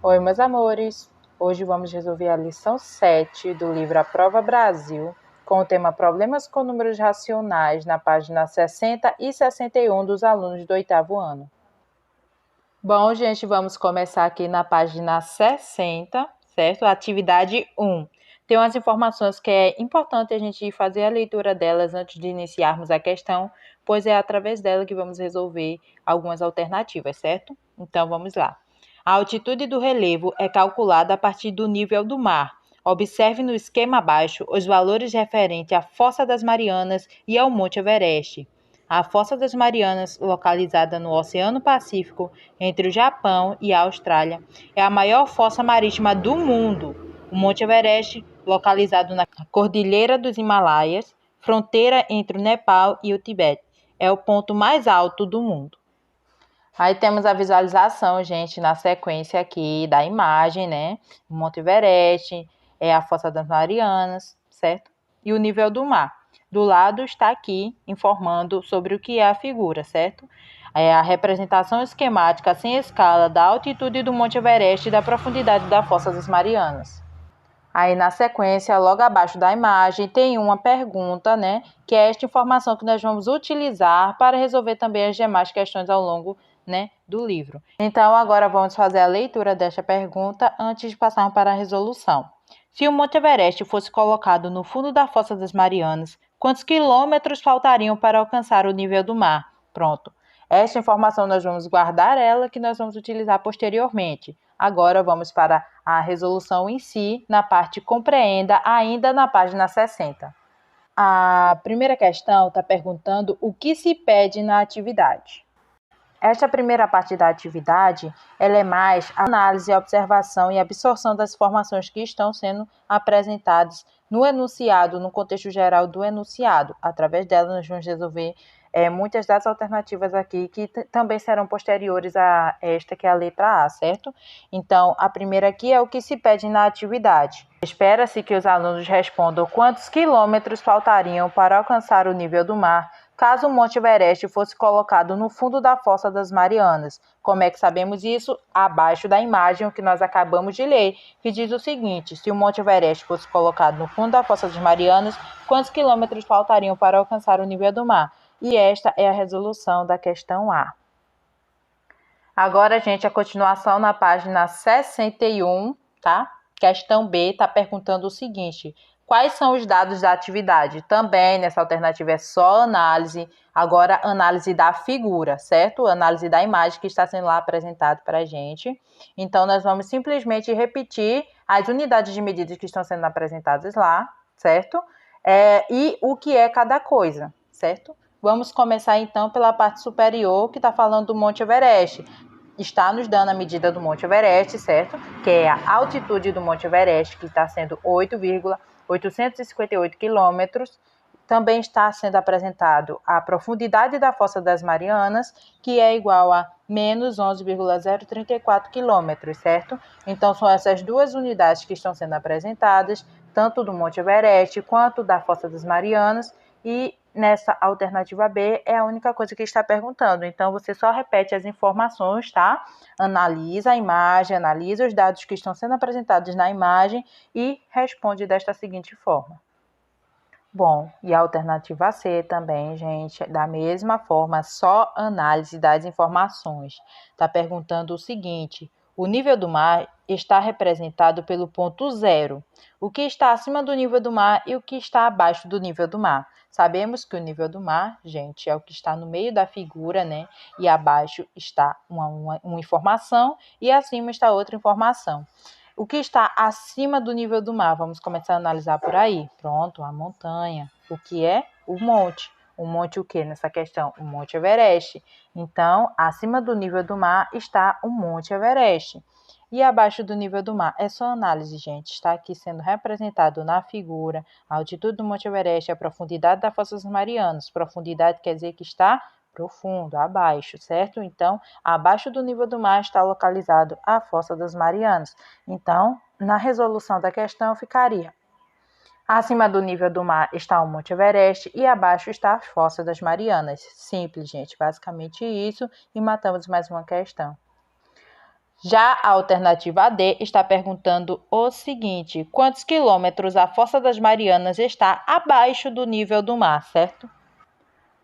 Oi, meus amores! Hoje vamos resolver a lição 7 do livro A Prova Brasil, com o tema Problemas com números racionais, na página 60 e 61 dos alunos do 8º ano. Bom, gente, vamos começar aqui na página 60, certo? Atividade 1. Tem umas informações que é importante a gente fazer a leitura delas antes de iniciarmos a questão, pois é através dela que vamos resolver algumas alternativas, certo? Então, vamos lá. A altitude do relevo é calculada a partir do nível do mar. Observe no esquema abaixo os valores referentes à Fossa das Marianas e ao Monte Everest. A Fossa das Marianas, localizada no Oceano Pacífico, entre o Japão e a Austrália, é a maior fossa marítima do mundo. O Monte Everest, localizado na Cordilheira dos Himalaias, fronteira entre o Nepal e o Tibete, é o ponto mais alto do mundo. Aí temos a visualização, gente, na sequência aqui da imagem, né? O Monte Everest, a Fossa das Marianas, certo? E o nível do mar. Do lado está aqui informando sobre o que é a figura, certo? É a representação esquemática sem escala da altitude do Monte Everest e da profundidade da Fossa das Marianas. Aí na sequência, logo abaixo da imagem, tem uma pergunta, né? Que é esta informação que nós vamos utilizar para resolver também as demais questões ao longo, né, do livro. Então, agora vamos fazer a leitura desta pergunta antes de passarmos para a resolução. Se o Monte Everest fosse colocado no fundo da Fossa das Marianas, quantos quilômetros faltariam para alcançar o nível do mar? Pronto. Esta informação nós vamos guardar ela, que nós vamos utilizar posteriormente. Agora vamos para a resolução em si, na parte compreenda, ainda na página 60. A primeira questão está perguntando o que se pede na atividade. Esta primeira parte da atividade, ela é mais análise, observação e absorção das informações que estão sendo apresentadas no enunciado, no contexto geral do enunciado. Através dela, nós vamos resolver muitas das alternativas aqui que também serão posteriores a esta, que é a letra A, certo? Então, a primeira aqui é o que se pede na atividade. Espera-se que os alunos respondam quantos quilômetros faltariam para alcançar o nível do mar, caso o Monte Everest fosse colocado no fundo da Fossa das Marianas. Como é que sabemos isso? Abaixo da imagem, o que nós acabamos de ler, que diz o seguinte: se o Monte Everest fosse colocado no fundo da Fossa das Marianas, quantos quilômetros faltariam para alcançar o nível do mar? E esta é a resolução da questão A. Agora, gente, a continuação na página 61, tá? Questão B está perguntando o seguinte: quais são os dados da atividade? Também nessa alternativa é só análise, agora análise da figura, certo? Análise da imagem que está sendo lá apresentado para a gente. Então, nós vamos simplesmente repetir as unidades de medida que estão sendo apresentadas lá, certo? E o que é cada coisa, certo? Vamos começar então pela parte superior, que está falando do Monte Everest. Está nos dando a medida do Monte Everest, certo? Que é a altitude do Monte Everest, que está sendo 8,858 quilômetros. Também está sendo apresentado a profundidade da Fossa das Marianas, que é igual a menos 11,034 quilômetros, certo? Então, são essas duas unidades que estão sendo apresentadas, tanto do Monte Everest quanto da Fossa das Marianas, e nessa alternativa B é a única coisa que está perguntando. Então, você só repete as informações, tá? Analisa a imagem, analisa os dados que estão sendo apresentados na imagem e responde desta seguinte forma. Bom, e a alternativa C também, gente, da mesma forma, só análise das informações. Está perguntando o seguinte: o nível do mar está representado pelo ponto zero. O que está acima do nível do mar e o que está abaixo do nível do mar? Sabemos que o nível do mar, gente, é o que está no meio da figura, né? E abaixo está uma informação e acima está outra informação. O que está acima do nível do mar? Vamos começar a analisar por aí. Pronto, a montanha. O que é? O monte. O monte o quê nessa questão? O Monte Everest. Então, acima do nível do mar está o Monte Everest. E abaixo do nível do mar? É só análise, gente. Está aqui sendo representado na figura a altitude do Monte Everest, a profundidade da Fossa das Marianas. Profundidade quer dizer que está profundo, abaixo, certo? Então, abaixo do nível do mar está localizado a Fossa das Marianas. Então, na resolução da questão ficaria: acima do nível do mar está o Monte Everest e abaixo está a Fossa das Marianas. Simples, gente, basicamente isso. E matamos mais uma questão. Já a alternativa D está perguntando o seguinte: quantos quilômetros a Fossa das Marianas está abaixo do nível do mar, certo?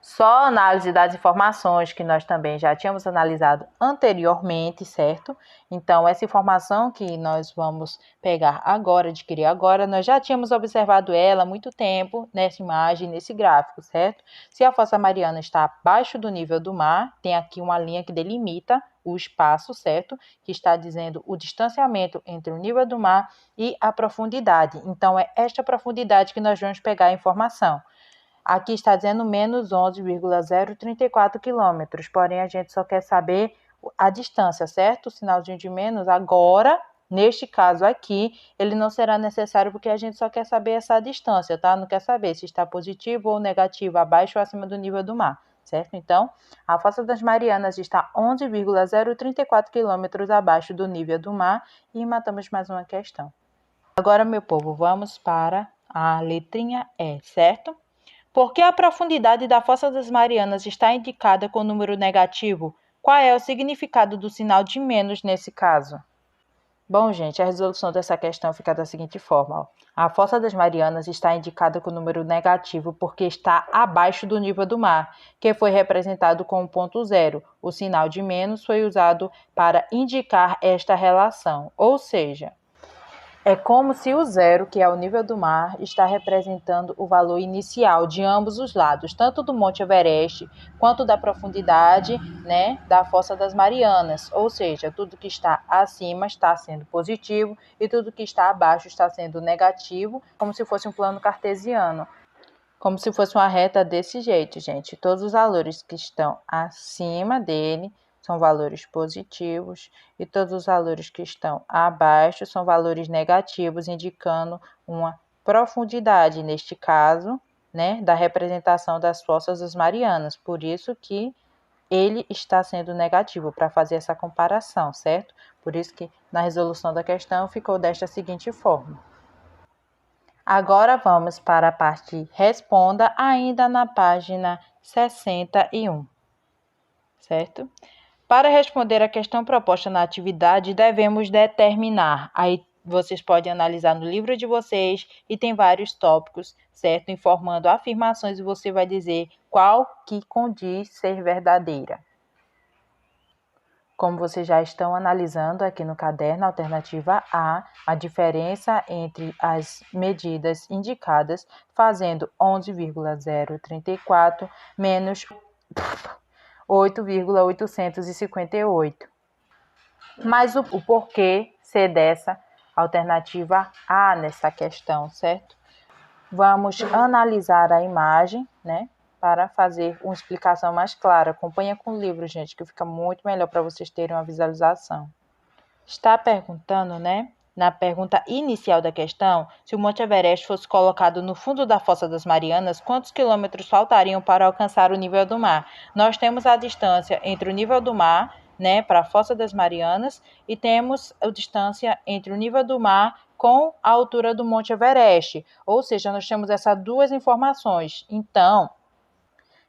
Só a análise das informações que nós também já tínhamos analisado anteriormente, certo? Então, essa informação que nós vamos pegar agora, adquirir agora, nós já tínhamos observado ela há muito tempo nessa imagem, nesse gráfico, certo? Se a Fossa Mariana está abaixo do nível do mar, tem aqui uma linha que delimita o espaço, certo? Que está dizendo o distanciamento entre o nível do mar e a profundidade. Então, é esta profundidade que nós vamos pegar a informação. Aqui está dizendo menos 11,034 quilômetros, porém a gente só quer saber a distância, certo? O sinalzinho de menos agora, neste caso aqui, ele não será necessário porque a gente só quer saber essa distância, tá? Não quer saber se está positivo ou negativo, abaixo ou acima do nível do mar, certo? Então, a Fossa das Marianas está 11,034 quilômetros abaixo do nível do mar e matamos mais uma questão. Agora, meu povo, vamos para a letrinha E, certo? Por que a profundidade da Fossa das Marianas está indicada com número negativo? Qual é o significado do sinal de menos nesse caso? Bom, gente, a resolução dessa questão fica da seguinte forma. A Fossa das Marianas está indicada com número negativo porque está abaixo do nível do mar, que foi representado com o ponto zero. O sinal de menos foi usado para indicar esta relação, ou seja, é como se o zero, que é o nível do mar, está representando o valor inicial de ambos os lados, tanto do Monte Everest quanto da profundidade, né, da Fossa das Marianas. Ou seja, tudo que está acima está sendo positivo e tudo que está abaixo está sendo negativo, como se fosse um plano cartesiano. Como se fosse uma reta desse jeito, gente. Todos os valores que estão acima dele são valores positivos e todos os valores que estão abaixo são valores negativos, indicando uma profundidade, neste caso, né, da representação das Fossas das Marianas. Por isso que ele está sendo negativo, para fazer essa comparação, certo? Por isso que na resolução da questão ficou desta seguinte forma. Agora vamos para a parte responda, ainda na página 61, certo? Para responder a questão proposta na atividade, devemos determinar. Aí vocês podem analisar no livro de vocês e tem vários tópicos, certo? Informando afirmações e você vai dizer qual que condiz ser verdadeira. Como vocês já estão analisando aqui no caderno, alternativa a diferença entre as medidas indicadas, fazendo 11,034 menos 8,858. Mas o porquê ser dessa alternativa A nessa questão, certo? Vamos analisar a imagem, né? Para fazer uma explicação mais clara. Acompanha com o livro, gente, que fica muito melhor para vocês terem uma visualização. Está perguntando, né? Na pergunta inicial da questão, se o Monte Everest fosse colocado no fundo da Fossa das Marianas, quantos quilômetros faltariam para alcançar o nível do mar? Nós temos a distância entre o nível do mar, né, para a Fossa das Marianas, e temos a distância entre o nível do mar com a altura do Monte Everest. Ou seja, nós temos essas duas informações. Então,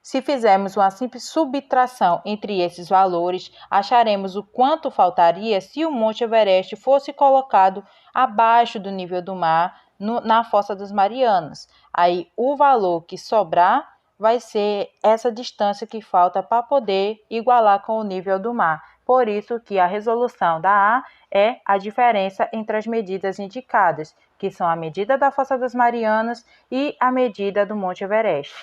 se fizermos uma simples subtração entre esses valores, acharemos o quanto faltaria se o Monte Everest fosse colocado abaixo do nível do mar na Fossa das Marianas. Aí, o valor que sobrar vai ser essa distância que falta para poder igualar com o nível do mar. Por isso que a resolução da A é a diferença entre as medidas indicadas, que são a medida da Fossa das Marianas e a medida do Monte Everest.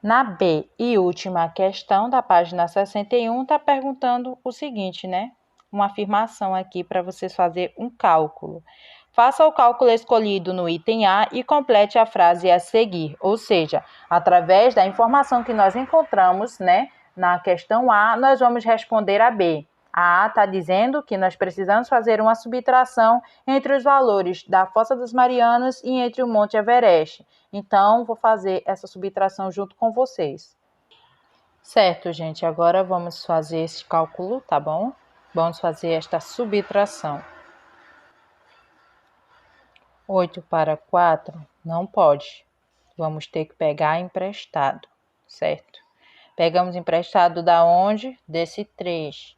Na B e última questão da página 61, está perguntando o seguinte, né? Uma afirmação aqui para vocês fazerem um cálculo. Faça o cálculo escolhido no item A e complete a frase a seguir. Ou seja, através da informação que nós encontramos, né, na questão A, nós vamos responder a B. A A está dizendo que nós precisamos fazer uma subtração entre os valores da Fossa das Marianas e entre o Monte Everest. Então, vou fazer essa subtração junto com vocês. Certo, gente, agora vamos fazer esse cálculo, tá bom? Vamos fazer esta subtração. 8 para 4 não pode. Vamos ter que pegar emprestado, certo? Pegamos emprestado da onde? Desse 3.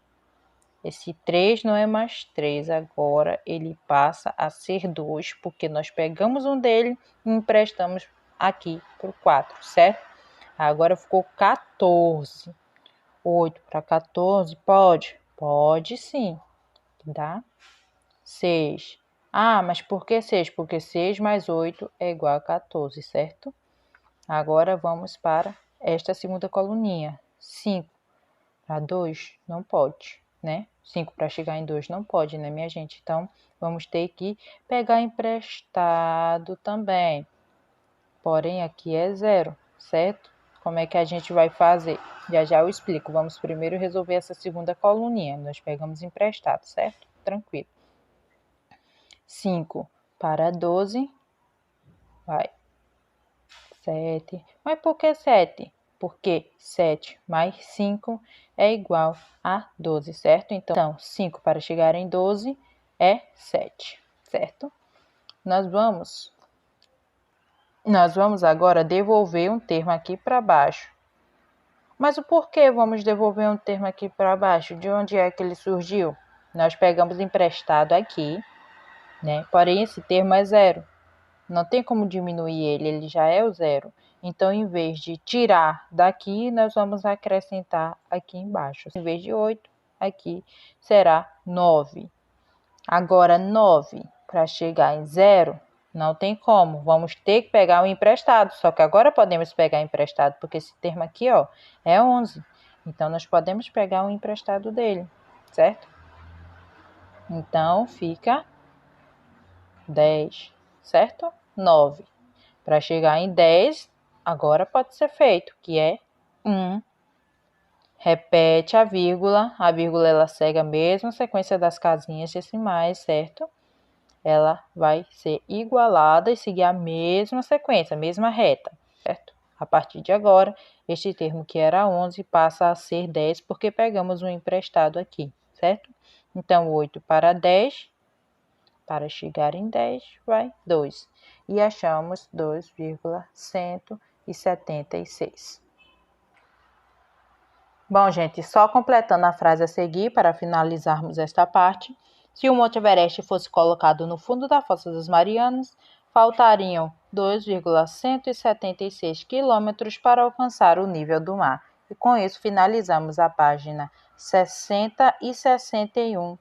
Esse 3 não é mais 3, agora ele passa a ser 2, porque nós pegamos um dele e emprestamos aqui para o 4, certo? Agora ficou 14. 8 para 14, pode? Pode sim, tá? 6. Ah, mas por que 6? Porque 6 mais 8 é igual a 14, certo? Agora vamos para esta segunda coluninha. 5 para 2 não pode, né? 5 para chegar em 2 não pode, né, minha gente? Então, vamos ter que pegar emprestado também. Porém, aqui é 0, certo? Como é que a gente vai fazer? Já já eu explico. Vamos primeiro resolver essa segunda coluninha. Nós pegamos emprestado, certo? Tranquilo. 5 para 12, vai. 7. Mas por que 7? Porque 7 mais 5 é igual a 12, certo? Então, 5 para chegar em 12 é 7, certo? Nós vamos agora devolver um termo aqui para baixo. Mas o porquê vamos devolver um termo aqui para baixo? De onde é que ele surgiu? Nós pegamos emprestado aqui, né? Porém, esse termo é 0. Não tem como diminuir ele já é o 0. Então, em vez de tirar daqui, nós vamos acrescentar aqui embaixo. Em vez de 8, aqui será 9. Agora, 9 para chegar em 0, não tem como. Vamos ter que pegar o emprestado. Só que agora podemos pegar emprestado, porque esse termo aqui, ó, é 11. Então, nós podemos pegar o emprestado dele, certo? Então, fica 10, certo? 9. Para chegar em 10, agora pode ser feito, que é 1. Repete a vírgula ela segue a mesma sequência das casinhas decimais, certo? Ela vai ser igualada e seguir a mesma sequência, a mesma reta, certo? A partir de agora, este termo que era 11 passa a ser 10, porque pegamos um emprestado aqui, certo? Então, 8 para 10, para chegar em 10, vai 2. E achamos 2,176. Bom, gente, só completando a frase a seguir para finalizarmos esta parte. Se o Monte Everest fosse colocado no fundo da Fossa das Marianas, faltariam 2,176 quilômetros para alcançar o nível do mar. E com isso finalizamos a página 60 e 61